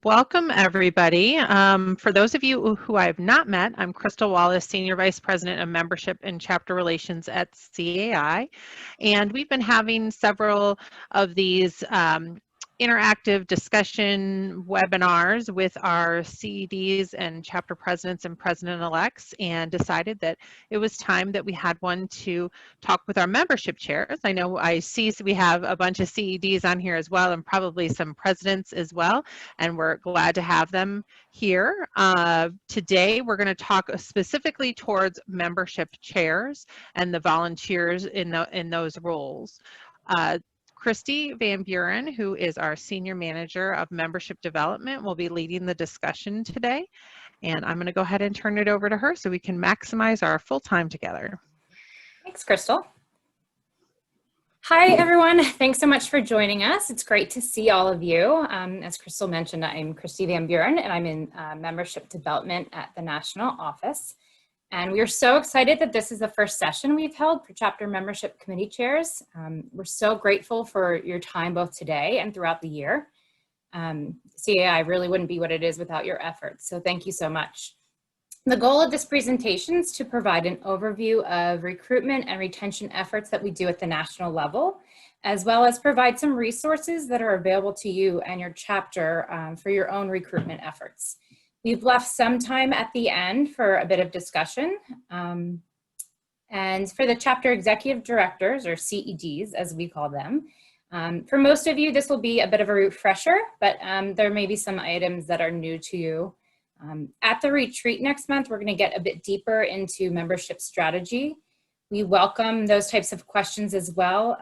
Welcome, everybody. For those of you who I have not met, I'm Crystal Wallace, Senior Vice President of Membership and Chapter Relations at CAI. And we've been having several of these interactive discussion webinars with our CEDs and chapter presidents and president-elects, and decided that it was time that we had one to talk with our membership chairs. I know I see we have a bunch of CEDs on here as well, and probably some presidents as well, and we're glad to have them here. Today we're going to talk specifically towards membership chairs and the volunteers in those roles. Christy Van Buren, who is our Senior Manager of Membership Development, will be leading the discussion today. And I'm going to go ahead and turn it over to her so we can maximize our full time together. Thanks, Crystal. Hi, everyone. Thanks so much for joining us. It's great to see all of you. As Crystal mentioned, I'm Christy Van Buren, and I'm in Membership Development at the National Office. And we are so excited that this is the first session we've held for Chapter Membership Committee Chairs. We're so grateful for your time both today and throughout the year. CAI really wouldn't be what it is without your efforts, so thank you so much. The goal of this presentation is to provide an overview of recruitment and retention efforts that we do at the national level, as well as provide some resources that are available to you and your chapter for your own recruitment efforts. We've left some time at the end for a bit of discussion. And for the chapter executive directors, or CEDs as we call them, for most of you this will be a bit of a refresher, but there may be some items that are new to you. At the retreat next month, we're going to get a bit deeper into membership strategy. We welcome those types of questions as well.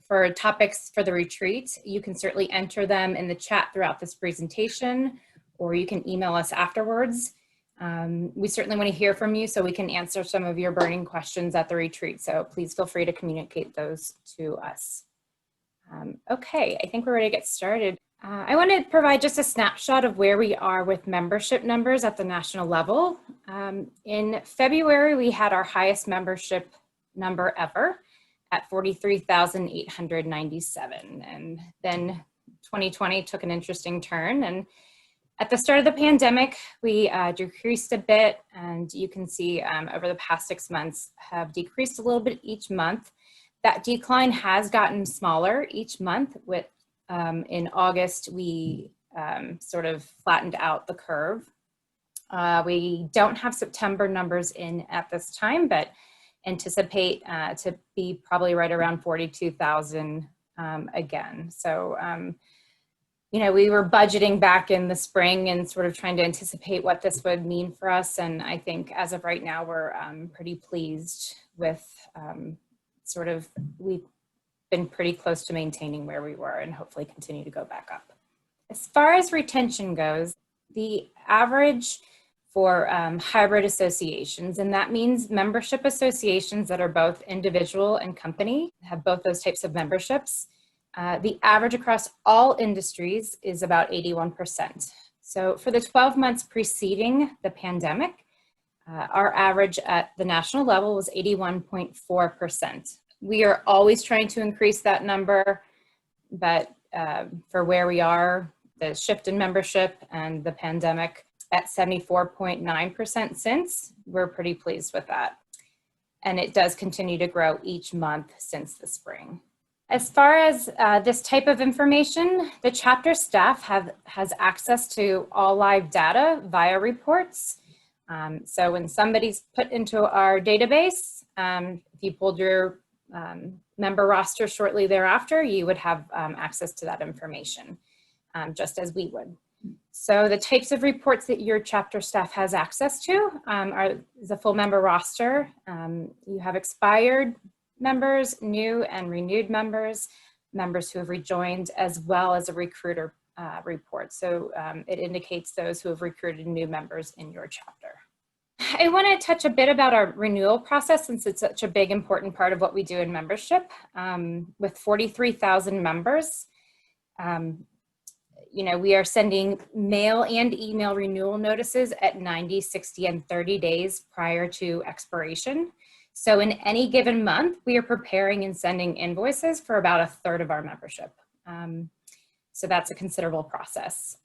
For topics for the retreat, you can certainly enter them in the chat throughout this presentation, or you can email us afterwards. We certainly want to hear from you so we can answer some of your burning questions at the retreat. So please feel free to communicate those to us. Okay, I think we're ready to get started. I want to provide just a snapshot of where we are with membership numbers at the national level. In February, we had our highest membership number ever at 43,897. And then 2020 took an interesting turn. And at the start of the pandemic, we decreased a bit. And you can see over the past 6 months have decreased a little bit each month. That decline has gotten smaller each month. With in August, we sort of flattened out the curve. We don't have September numbers in at this time, but anticipate to be probably right around 42,000 again. So, you know, we were budgeting back in the spring and sort of trying to anticipate what this would mean for us. And I think as of right now, we're pretty pleased with we've been pretty close to maintaining where we were and hopefully continue to go back up. As far as retention goes, the average for hybrid associations, and that means membership associations that are both individual and company, have both those types of memberships. The average across all industries is about 81%. So for the 12 months preceding the pandemic, our average at the national level was 81.4%. We are always trying to increase that number, but for where we are, the shift in membership and the pandemic at 74.9% since, we're pretty pleased with that. And it does continue to grow each month since the spring. As far as this type of information, the chapter staff has access to all live data via reports. So when somebody's put into our database, if you pulled your member roster shortly thereafter, you would have access to that information, just as we would. So the types of reports that your chapter staff has access to are the full member roster. You have expired members, new and renewed members, members who have rejoined, as well as a recruiter report. So it indicates those who have recruited new members in your chapter. I want to touch a bit about our renewal process, since it's such a big, important part of what we do in membership. With 43,000 members, you know, we are sending mail and email renewal notices at 90, 60, and 30 days prior to expiration. So in any given month, we are preparing and sending invoices for about a third of our membership. So that's a considerable process.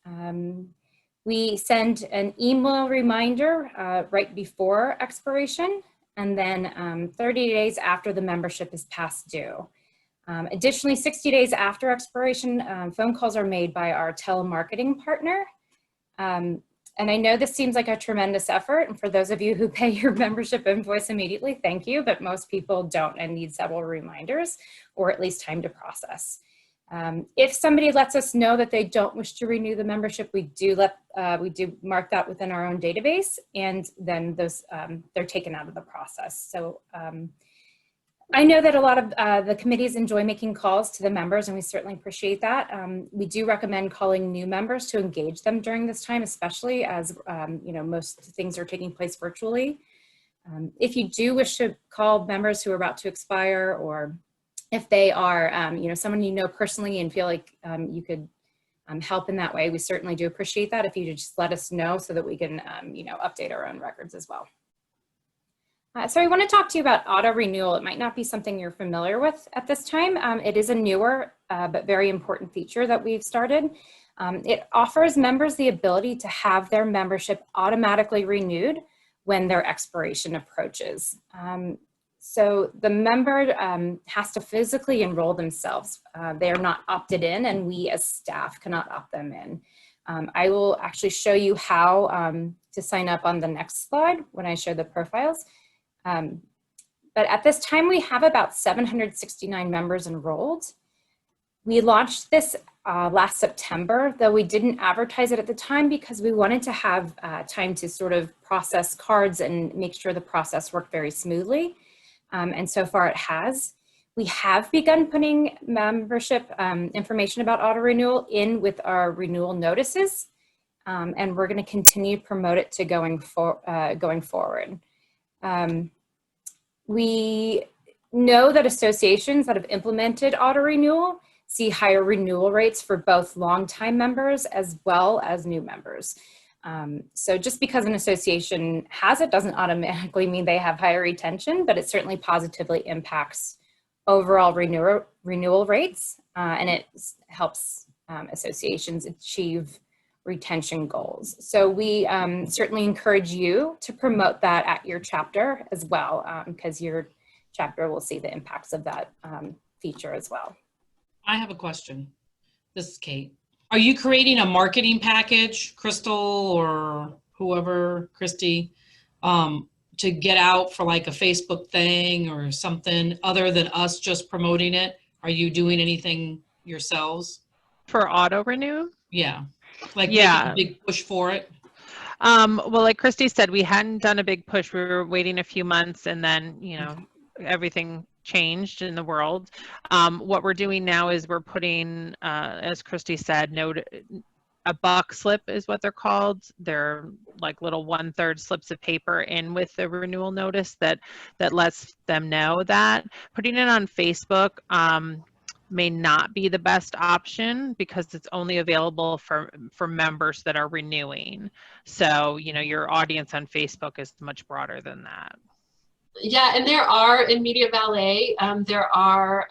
We send an email reminder right before expiration, and then 30 days after the membership is past due. Additionally, 60 days after expiration, phone calls are made by our telemarketing partner. And I know this seems like a tremendous effort, and for those of you who pay your membership invoice immediately, thank you, but most people don't and need several reminders or at least time to process. If somebody lets us know that they don't wish to renew the membership, we do mark that within our own database, and then those they're taken out of the process. So I know that a lot of the committees enjoy making calls to the members, and we certainly appreciate that. We do recommend calling new members to engage them during this time, especially as most things are taking place virtually. If you do wish to call members who are about to expire, or if they are someone you know personally and feel like you could help in that way, we certainly do appreciate that if you just let us know so that we can update our own records as well. So I want to talk to you about auto renewal. It might not be something you're familiar with at this time. It is a newer but very important feature that we've started. It offers members the ability to have their membership automatically renewed when their expiration approaches. So the member has to physically enroll themselves. They are not opted in, and we as staff cannot opt them in. I will actually show you how to sign up on the next slide when I show the profiles. But at this time, we have about 769 members enrolled. We launched this last September, though we didn't advertise it at the time because we wanted to have time to sort of process cards and make sure the process worked very smoothly. And so far it has. We have begun putting membership information about auto renewal in with our renewal notices, and we're going to continue to promote it to going forward. We know that associations that have implemented auto renewal see higher renewal rates for both longtime members as well as new members. So just because an association has it doesn't automatically mean they have higher retention, but it certainly positively impacts overall renewal rates, and it helps associations achieve retention goals. So we certainly encourage you to promote that at your chapter as well, because your chapter will see the impacts of that feature as well. I have a question. This is Kate. Are you creating a marketing package, Crystal or whoever, Christy, to get out for like a Facebook thing or something other than us just promoting it? Are you doing anything yourselves? For auto renew? Yeah. Like making a big push for it? Well, like Christy said, we hadn't done a big push. We were waiting a few months, and then, everything changed in the world. What we're doing now is we're putting, as Christy said, a buck slip is what they're called. They're like little 1/3 slips of paper in with the renewal notice that lets them know that. Putting it on Facebook may not be the best option because it's only available for members that are renewing. So, your audience on Facebook is much broader than that. Yeah, and there are in Media Valet, there are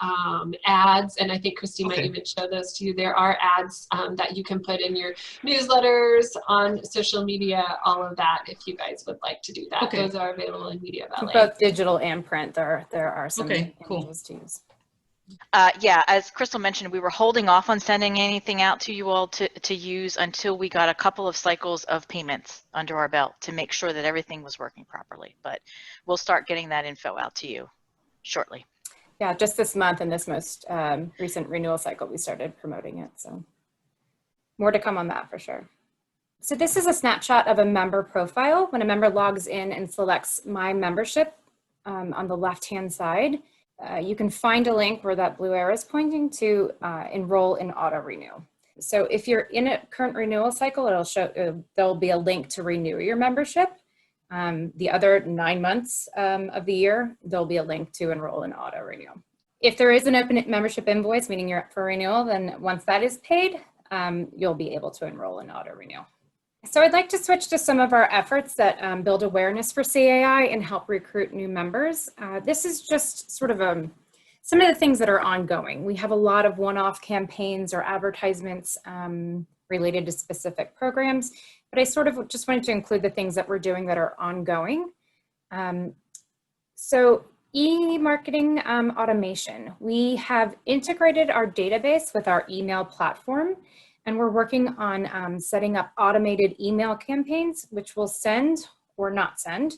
ads, and I think Christy might even show those to you. There are ads that you can put in your newsletters, on social media, all of that, if you guys would like to do that. Okay. Those are available in Media Valet. Both digital and print, there are some images to use. Yeah, as Crystal mentioned, we were holding off on sending anything out to you all to use until we got a couple of cycles of payments under our belt to make sure that everything was working properly. But we'll start getting that info out to you shortly. Yeah, just this month in this most recent renewal cycle, we started promoting it. So more to come on that for sure. So this is a snapshot of a member profile. When a member logs in and selects My Membership on the left-hand side, you can find a link where that blue arrow is pointing to enroll in auto renew. So if you're in a current renewal cycle, it'll show there'll be a link to renew your membership. The other 9 months of the year, there'll be a link to enroll in auto renew. If there is an open membership invoice, meaning you're up for renewal, then once that is paid, you'll be able to enroll in auto renew. So I'd like to switch to some of our efforts that build awareness for CAI and help recruit new members. This is just sort of a some of the things that are ongoing. We have a lot of one-off campaigns or advertisements related to specific programs, but I sort of just wanted to include the things that we're doing that are ongoing. So e-marketing automation. We have integrated our database with our email platform, and we're working on setting up automated email campaigns, which will send or not send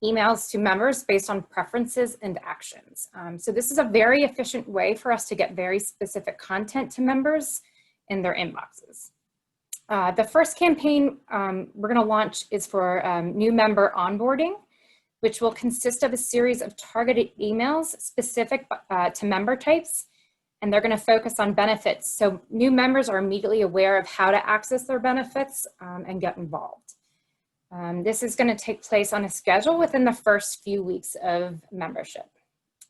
emails to members based on preferences and actions. So this is a very efficient way for us to get very specific content to members in their inboxes. The first campaign we're going to launch is for new member onboarding, which will consist of a series of targeted emails specific to member types, and they're going to focus on benefits. So new members are immediately aware of how to access their benefits and get involved. This is going to take place on a schedule within the first few weeks of membership.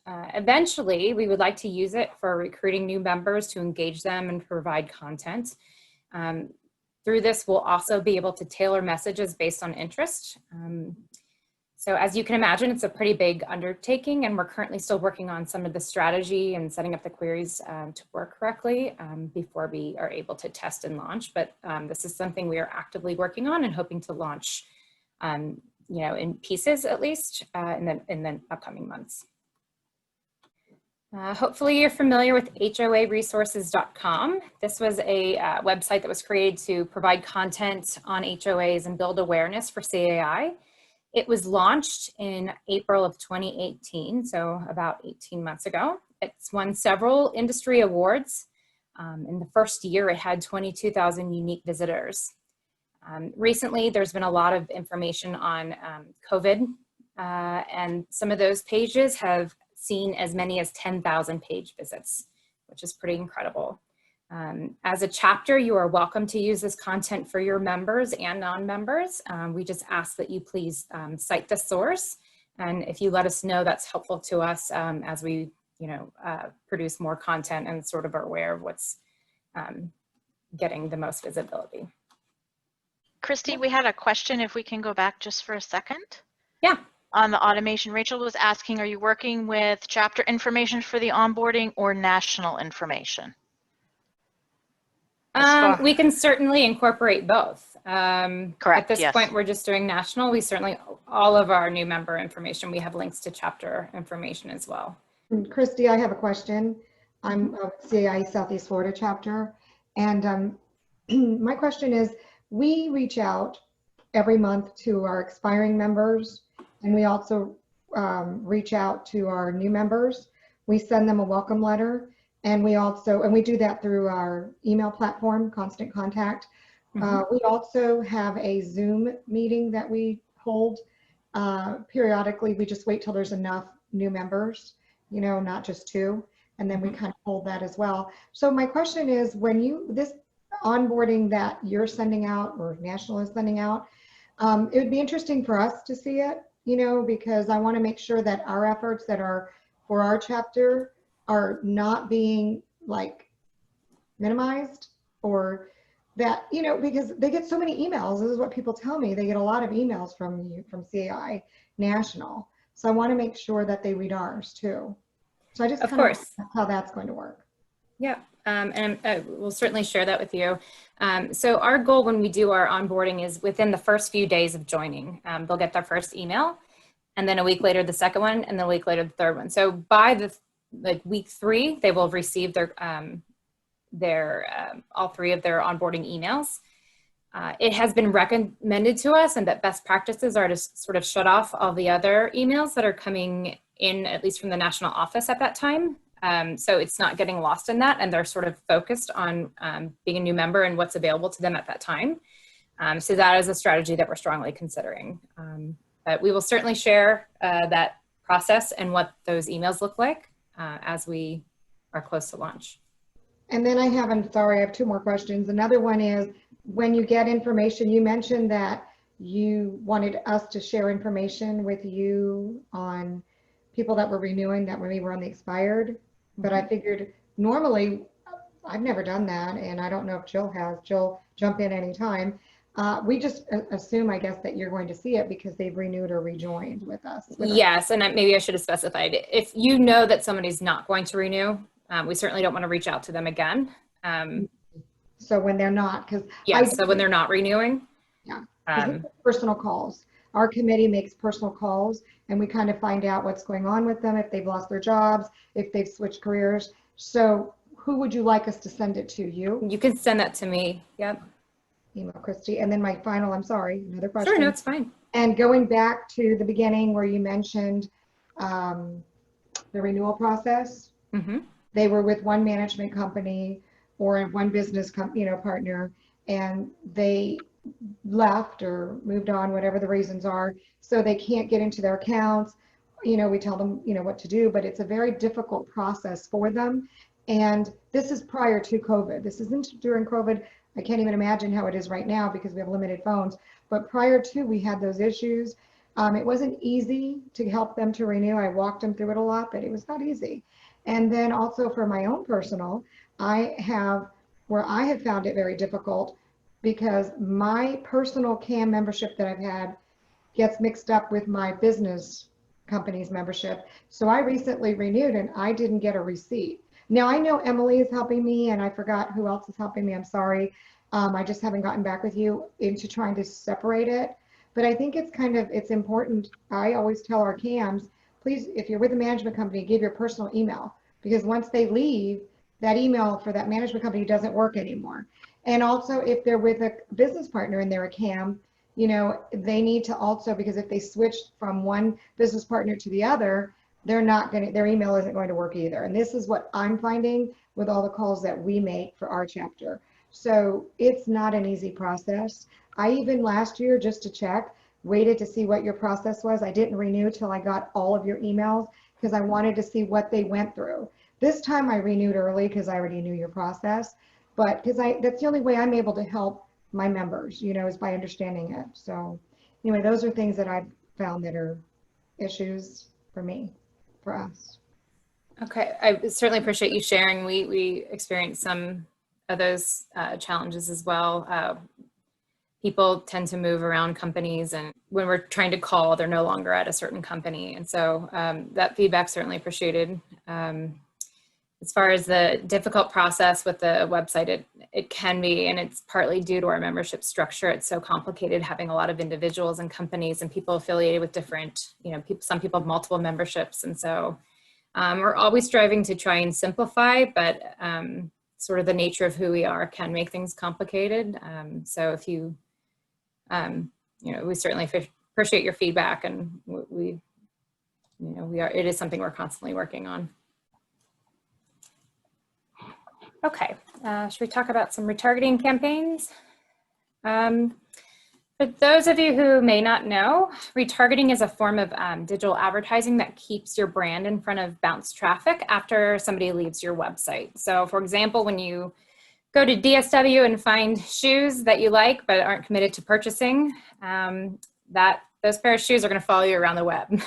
Eventually, we would like to use it for recruiting new members to engage them and provide content. Through this, we'll also be able to tailor messages based on interest. So as you can imagine, it's a pretty big undertaking, and we're currently still working on some of the strategy and setting up the queries to work correctly before we are able to test and launch. But this is something we are actively working on and hoping to launch, you know, in pieces at least in the upcoming months. Hopefully you're familiar with HOAresources.com. This was a website that was created to provide content on HOAs and build awareness for CAI. It was launched in April of 2018, so about 18 months ago. It's won several industry awards. In the first year, it had 22,000 unique visitors. Recently, there's been a lot of information on COVID, and some of those pages have seen as many as 10,000 page visits, which is pretty incredible. As a chapter, you are welcome to use this content for your members and non-members. We just ask that you please cite the source, and if you let us know, that's helpful to us as we, you know, produce more content and sort of are aware of what's getting the most visibility. Christy, we had a question, if we can go back just for a second. Yeah. On the automation, Rachel was asking, are you working with chapter information for the onboarding or national information? We can certainly incorporate both. Correct. At this yes. point, we're just doing national. We certainly, all of our new member information, we have links to chapter information as well. Christy, I have a question. I'm a CAI Southeast Florida chapter. And my question is, we reach out every month to our expiring members, and we also reach out to our new members. We send them a welcome letter. And we do that through our email platform, Constant Contact. We also have a Zoom meeting that we hold periodically. We just wait till there's enough new members, you know, not just two, and then we kind of hold that as well. So my question is, when this onboarding that you're sending out or National is sending out, it would be interesting for us to see it, you know, because I want to make sure that our efforts that are for our chapter are not being like minimized, or that, you know, because they get so many emails. This is what people tell me. They get a lot of emails from you, from CAI National. So I want to make sure that they read ours too. So I just kind of that's how that's going to work. Yeah, and we'll certainly share that with you. So our goal when we do our onboarding is within the first few days of joining. They'll get their first email, and then a week later the second one, and then a week later the third one. So by the week 3, they will receive their all 3 of their onboarding emails. It has been recommended to us, and that best practices are to sort of shut off all the other emails that are coming in, at least from the national office at that time. So it's not getting lost in that, and they're sort of focused on being a new member and what's available to them at that time. So that is a strategy that we're strongly considering. But we will certainly share that process and what those emails look like as we are close to launch. And then I have 2 more questions. Another one is, when you get information, you mentioned that you wanted us to share information with you on people that were renewing that maybe were on the expired, but I figured normally, I've never done that, and I don't know if Jill has. Jill, jump in anytime. We just assume, I guess, that you're going to see it because they've renewed or rejoined with us. Yes, and maybe I should have specified. If you know that somebody's not going to renew, we certainly don't want to reach out to them again. So when they're not, because so when they're not renewing. Yeah, personal calls. Our committee makes personal calls, and we kind of find out what's going on with them, if they've lost their jobs, if they've switched careers. So who would you like us to send it to? You can send that to me. Yep. Email Christy. And then my final, I'm sorry, another question. Sure, no, it's fine. And going back to the beginning where you mentioned the renewal process, they were with one management company or one business partner, and they left or moved on, whatever the reasons are, so they can't get into their accounts. We tell them what to do, but it's a very difficult process for them. And this is prior to COVID. This isn't during COVID. I can't even imagine how it is right now because we have limited phones. But prior to, we had those issues. It wasn't easy to help them to renew. I walked them through it a lot, but it was not easy. And then also for my own personal, I have found it very difficult because my personal CAM membership that I've had gets mixed up with my business company's membership. So I recently renewed and I didn't get a receipt. Now I know Emily is helping me and I forgot who else is helping me. I'm sorry. I just haven't gotten back with you into trying to separate it. But I think it's important. I always tell our CAMs, please, if you're with a management company, give your personal email, because once they leave, that email for that management company doesn't work anymore. And also if they're with a business partner and they're a CAM, they need to also, because if they switch from one business partner to the other, their email isn't going to work either. And this is what I'm finding with all the calls that we make for our chapter. So it's not an easy process. I even last year, just to check, waited to see what your process was. I didn't renew till I got all of your emails because I wanted to see what they went through. This time I renewed early because I already knew your process, but that's the only way I'm able to help my members, is by understanding it. So anyway, those are things that I've found that are issues for us. Okay, I certainly appreciate you sharing. We experienced some of those challenges as well. People tend to move around companies, and when we're trying to call, they're no longer at a certain company. And so that feedback certainly appreciated. As far as the difficult process with the website, it can be, and it's partly due to our membership structure. It's so complicated having a lot of individuals and companies and people affiliated with different, some people have multiple memberships. And so we're always striving to try and simplify, but sort of the nature of who we are can make things complicated. So if you, we certainly appreciate your feedback, and it is something we're constantly working on. Okay, should we talk about some retargeting campaigns? For those of you who may not know, retargeting is a form of digital advertising that keeps your brand in front of bounce traffic after somebody leaves your website. So for example, when you go to DSW and find shoes that you like but aren't committed to purchasing, those pair of shoes are going to follow you around the web.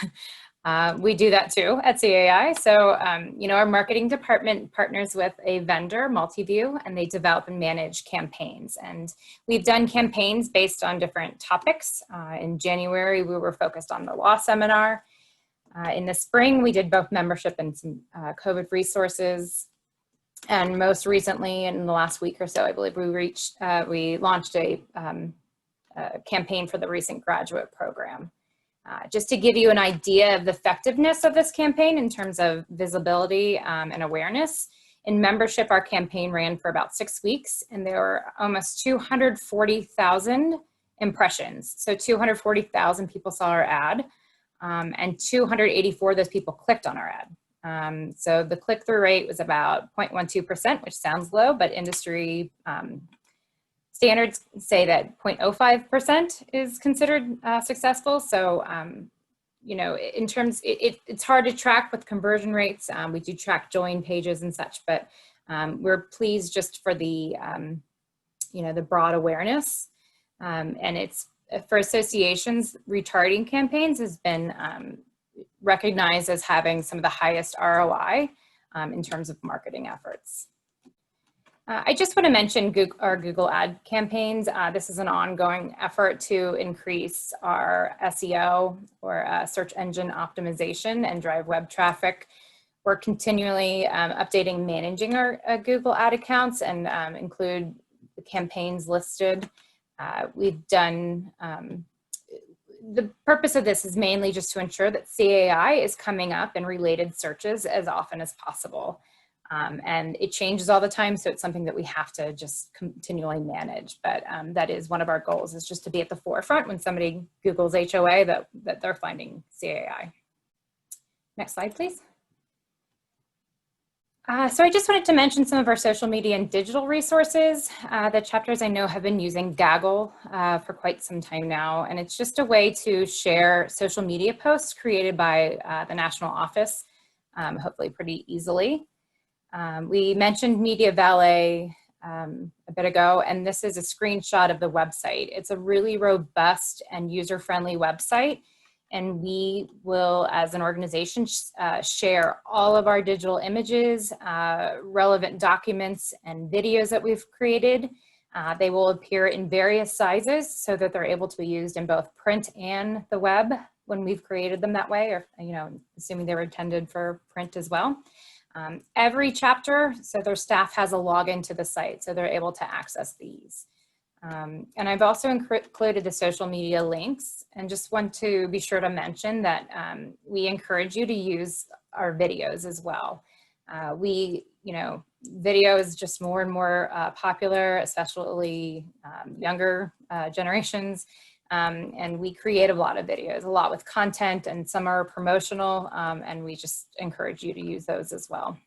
We do that too at CAI. So, our marketing department partners with a vendor, Multiview, and they develop and manage campaigns. And we've done campaigns based on different topics. In January, we were focused on the law seminar. In the spring, we did both membership and some COVID resources. And most recently, in the last week or so, I believe we launched a campaign for the recent graduate program. Just to give you an idea of the effectiveness of this campaign in terms of visibility and awareness, in membership, our campaign ran for about 6 weeks, and there were almost 240,000 impressions. So 240,000 people saw our ad, and 284 of those people clicked on our ad. So the click-through rate was about 0.12%, which sounds low, but industry standards say that 0.05% is considered successful. So, in terms, it's hard to track with conversion rates. We do track join pages and such, but we're pleased just for the, the broad awareness. And it's for associations, retargeting campaigns has been recognized as having some of the highest ROI in terms of marketing efforts. I just want to mention our Google ad campaigns. This is an ongoing effort to increase our SEO or search engine optimization and drive web traffic. We're continually updating, managing our Google ad accounts and include the campaigns listed. We've done, the purpose of this is mainly just to ensure that CAI is coming up in related searches as often as possible. And it changes all the time, so it's something that we have to just continually manage. But that is one of our goals, is just to be at the forefront when somebody Googles HOA that they're finding CAI. Next slide, please. So I just wanted to mention some of our social media and digital resources. The chapters I know have been using Gaggle for quite some time now, and it's just a way to share social media posts created by the national office, hopefully pretty easily. We mentioned Media Valet a bit ago, and this is a screenshot of the website. It's a really robust and user-friendly website, and we will, as an organization, share all of our digital images, relevant documents, and videos that we've created. They will appear in various sizes so that they're able to be used in both print and the web when we've created them that way, or assuming they were intended for print as well. Every chapter, so their staff has a login to the site, so they're able to access these. And I've also included the social media links, and just want to be sure to mention that we encourage you to use our videos as well. Video is just more and more popular, especially younger generations. And we create a lot of videos, a lot with content, and some are promotional, and we just encourage you to use those as well.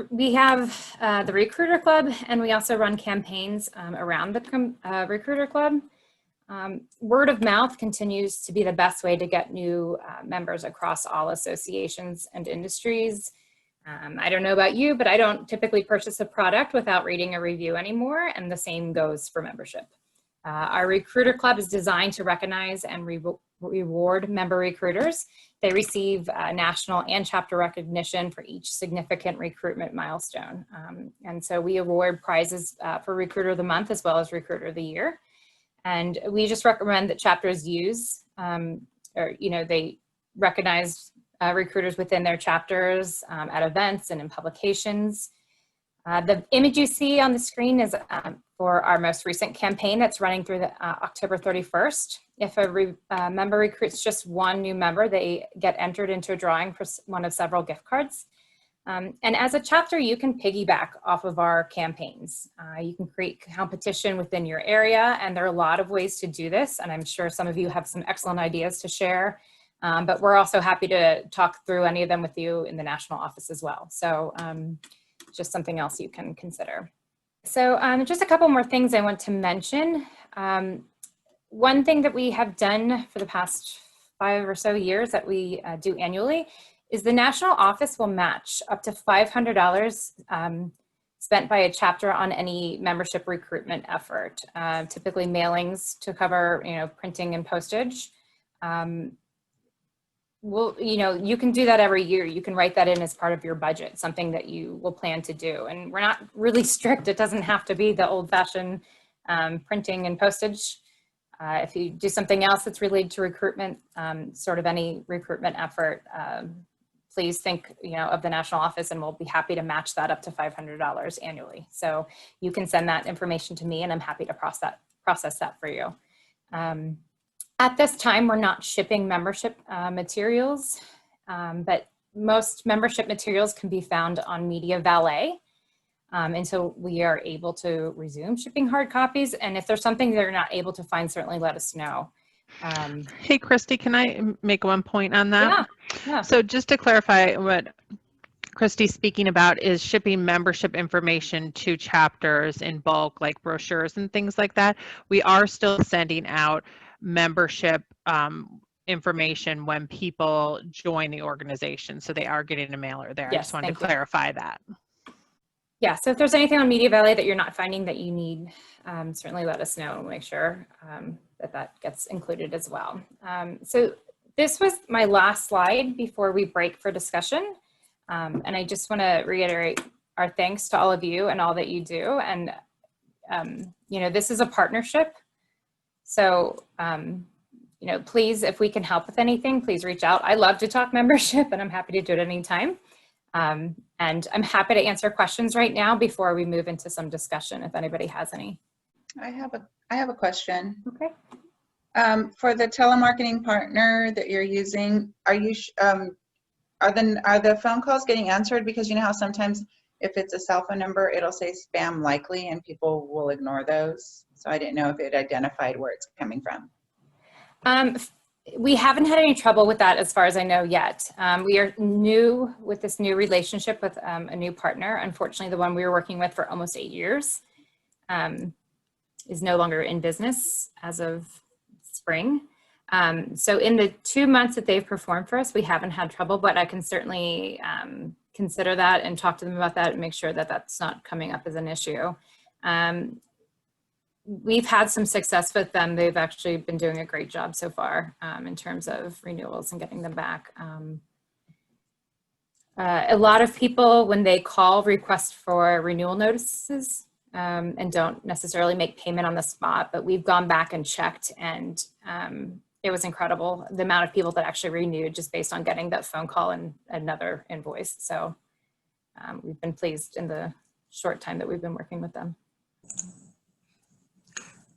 We have the Recruiter Club, and we also run campaigns around the Recruiter Club. Word of mouth continues to be the best way to get new members across all associations and industries. I don't know about you, but I don't typically purchase a product without reading a review anymore, and the same goes for membership. Our Recruiter Club is designed to recognize and reward member recruiters. They receive national and chapter recognition for each significant recruitment milestone. And so we award prizes for Recruiter of the Month as well as Recruiter of the Year. And we just recommend that chapters use, they recognize recruiters within their chapters at events and in publications. The image you see on the screen is for our most recent campaign that's running through October 31st. If a member recruits just one new member, they get entered into a drawing for one of several gift cards. And as a chapter, you can piggyback off of our campaigns. You can create competition within your area, and there are a lot of ways to do this, and I'm sure some of you have some excellent ideas to share. But we're also happy to talk through any of them with you in the national office as well. So just something else you can consider. So just a couple more things I want to mention. One thing that we have done for the past 5 or so years that we do annually is the national office will match up to $500 spent by a chapter on any membership recruitment effort, typically mailings to cover, printing and postage. You can do that every year. You can write that in as part of your budget, something that you will plan to do. And we're not really strict. It doesn't have to be the old-fashioned printing and postage. If you do something else that's related to recruitment, sort of any recruitment effort, please think of the national office, and we'll be happy to match that up to $500 annually. So you can send that information to me, and I'm happy to process that for you. At this time, we're not shipping membership materials, but most membership materials can be found on Media Valet until we are able to resume shipping hard copies. And if there's something they're not able to find, certainly let us know. Hey, Christy, can I make one point on that? Yeah. So just to clarify, what Christy's speaking about is shipping membership information to chapters in bulk, like brochures and things like that. We are still sending out membership information when people join the organization, so they are getting a mailer there. Yes, I just wanted to clarify that. Yeah, so if there's anything on Media Valet that you're not finding that you need, certainly let us know and make sure that gets included as well. So this was my last slide before we break for discussion. And I just want to reiterate our thanks to all of you and all that you do. And, you know, this is a partnership. So, you know, please, if we can help with anything, please reach out. I love to talk membership and I'm happy to do it anytime. And I'm happy to answer questions right now before we move into some discussion, if anybody has any. I have a question. Okay. For the telemarketing partner that you're using, are the phone calls getting answered? Because you know how sometimes if it's a cell phone number, it'll say spam likely and people will ignore those. So I didn't know if it identified where it's coming from. We haven't had any trouble with that as far as I know yet. We are new with this new relationship with a new partner. Unfortunately, the one we were working with for almost 8 years is no longer in business as of spring. So in the 2 months that they've performed for us, we haven't had trouble, but I can certainly consider that and talk to them about that and make sure that that's not coming up as an issue. We've had some success with them. They've actually been doing a great job so far in terms of renewals and getting them back. A lot of people, when they call, request for renewal notices and don't necessarily make payment on the spot, but we've gone back and checked, and it was incredible the amount of people that actually renewed just based on getting that phone call and another invoice. So we've been pleased in the short time that we've been working with them.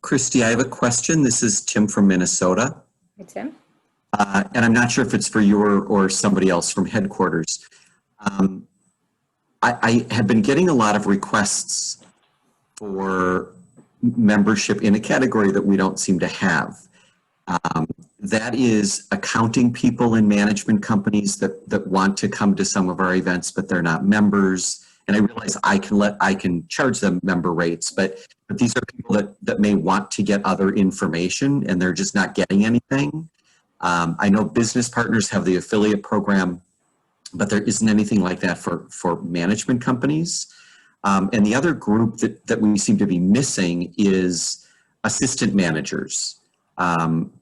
Christy, I have a question. This is Tim from Minnesota. Hey, Tim. And I'm not sure if it's for you or somebody else from headquarters. I have been getting a lot of requests for membership in a category that we don't seem to have. That is accounting people in management companies that want to come to some of our events, but they're not members. And I realize I can charge them member rates, but these are people that may want to get other information and they're just not getting anything. I know business partners have the affiliate program, but there isn't anything like that for management companies. And the other group that we seem to be missing is assistant managers,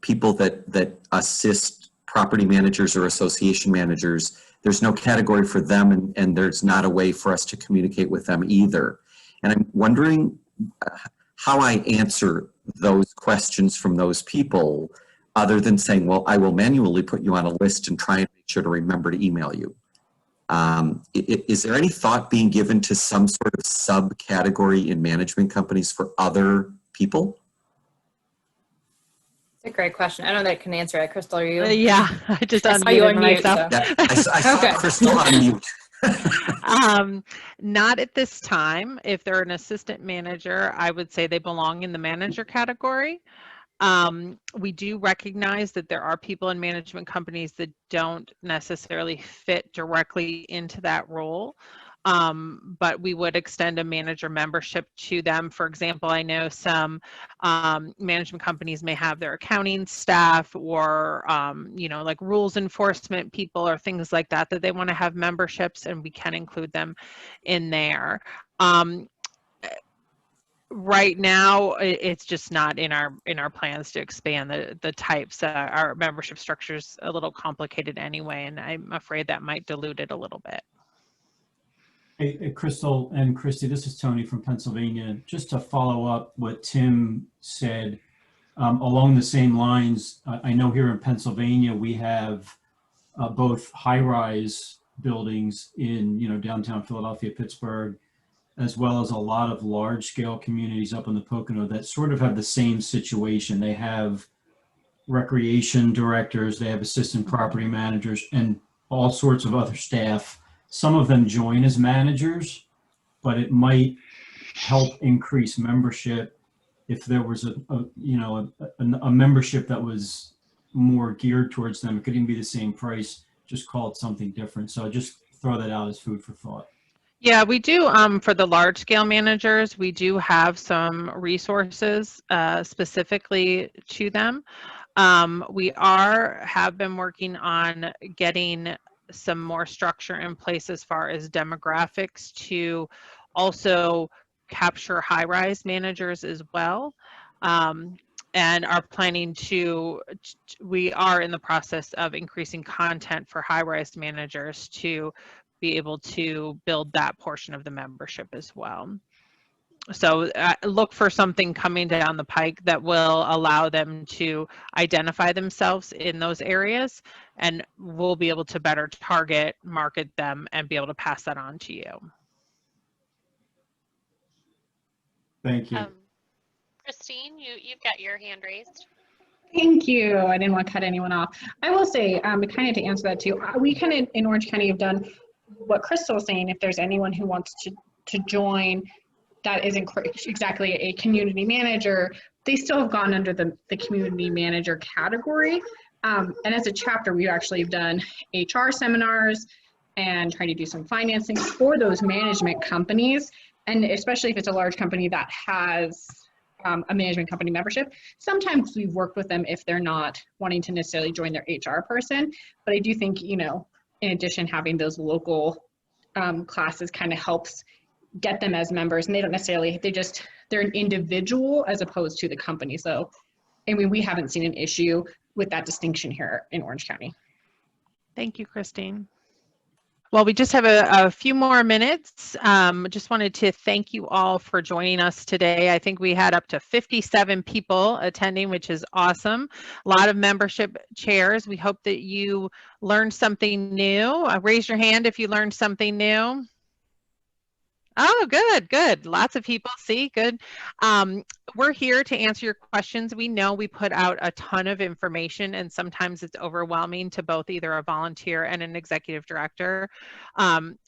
people that assist property managers or association managers. There's no category for them, and there's not a way for us to communicate with them either. And I'm wondering how I answer those questions from those people, other than saying, well, I will manually put you on a list and try and make sure to remember to email you. Is there any thought being given to some sort of subcategory in management companies for other people? It's a great question. I don't know that I can answer it. Crystal, are you? Yeah, I just I saw you on unmuted mute, myself. so. Yeah, I saw Okay. Crystal on mute. Not at this time. If they're an assistant manager, I would say they belong in the manager category. We do recognize that there are people in management companies that don't necessarily fit directly into that role. But we would extend a manager membership to them. For example, I know some management companies may have their accounting staff or, you know, like rules enforcement people or things like that they want to have memberships, and we can include them in there. Right now, it's just not in our plans to expand the types. Our membership structure is a little complicated anyway, and I'm afraid that might dilute it a little bit. Hey, Crystal and Christy, this is Tony from Pennsylvania. Just to follow up what Tim said, along the same lines, I know here in Pennsylvania we have both high-rise buildings in downtown Philadelphia, Pittsburgh, as well as a lot of large-scale communities up in the Pocono that sort of have the same situation. They have recreation directors, they have assistant property managers, and all sorts of other staff. Some of them join as managers, but it might help increase membership if there was a membership that was more geared towards them. It could even be the same price, just call it something different. So just throw that out as food for thought. Yeah, we do. For the large scale managers, we do have some resources specifically to them. We have been working on getting some more structure in place as far as demographics to also capture high-rise managers as well. And are planning we are in the process of increasing content for high-rise managers to be able to build that portion of the membership as well. So look for something coming down the pike that will allow them to identify themselves in those areas, and we'll be able to better target, market them, and be able to pass that on to you. Thank you. Christine, you've got your hand raised. Thank you. I didn't want to cut anyone off. I will say, kind of to answer that too, we kind of in Orange County have done what Crystal was saying. If there's anyone who wants to join that isn't exactly a community manager, they still have gone under the community manager category. And as a chapter, we actually have done HR seminars and trying to do some financing for those management companies. And especially if it's a large company that has a management company membership, sometimes we've worked with them if they're not wanting to necessarily join their HR person. But I do think, you know, in addition, having those local classes kind of helps get them as members, and they don't necessarily, they're an individual as opposed to the company. So, I mean, we haven't seen an issue with that distinction here in Orange County. Thank you, Christine. Well, we just have a few more minutes. Just wanted to thank you all for joining us today. I think we had up to 57 people attending, which is awesome. A lot of membership chairs. We hope that you learned something new. Raise your hand if you learned something new. Oh, good, good. Lots of people, see, good. We're here to answer your questions. We know we put out a ton of information, and sometimes it's overwhelming to both either a volunteer and an executive director.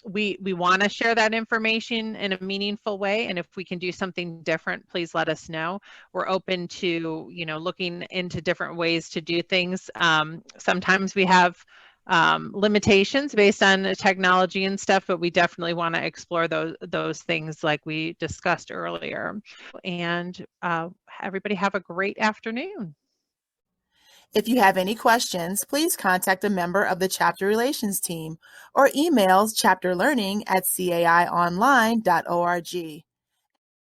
We want to share that information in a meaningful way, and if we can do something different, please let us know. We're open to, you know, looking into different ways to do things. Sometimes we have limitations based on the technology and stuff, but we definitely want to explore those things like we discussed earlier. And everybody have a great afternoon. If you have any questions, please contact a member of the Chapter Relations team or email chapterlearning@caionline.org.